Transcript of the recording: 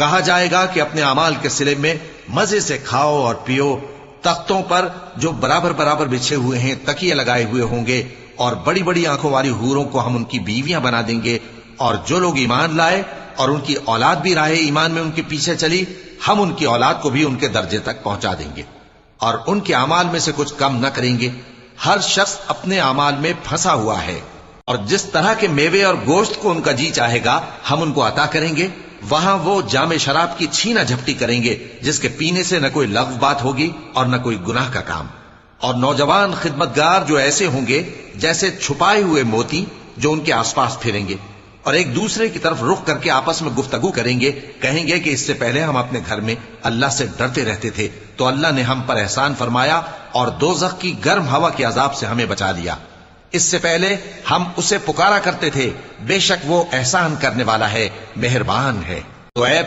کہا جائے گا کہ اپنے اعمال کے صلے میں مزے سے کھاؤ اور پیو، تختوں پر جو برابر برابر بچھے ہوئے ہیں تکیے لگائے ہوئے ہوں گے، اور بڑی بڑی آنکھوں والی حوروں کو ہم ان کی بیویاں بنا دیں گے، اور جو لوگ ایمان لائے اور ان کی اولاد بھی راہ ایمان میں ان کے پیچھے چلی، ہم ان کی اولاد کو بھی ان کے درجے تک پہنچا دیں گے، اور ان کے اعمال میں سے کچھ کم نہ کریں گے۔ ہر شخص اپنے اعمال میں پھنسا ہوا ہے، اور جس طرح کے میوے اور گوشت کو ان کا جی چاہے گا ہم ان کو عطا کریں گے۔ وہاں وہ جام شراب کی چھینا جھپٹی کریں گے جس کے پینے سے نہ کوئی لغو بات ہوگی اور نہ کوئی گناہ کا کام، اور نوجوان خدمتگار جو ایسے ہوں گے جیسے چھپائے ہوئے موتی جو ان کے آس پاس پھریں گے، اور ایک دوسرے کی طرف رخ کر کے آپس میں گفتگو کریں گے، کہیں گے کہ اس سے پہلے ہم اپنے گھر میں اللہ سے ڈرتے رہتے تھے تو اللہ نے ہم پر احسان فرمایا اور دوزخ کی گرم ہوا کے عذاب سے ہمیں بچا لیا۔ اس سے پہلے ہم اسے پکارا کرتے تھے، بے شک وہ احسان کرنے والا ہے، مہربان ہے۔ تو اے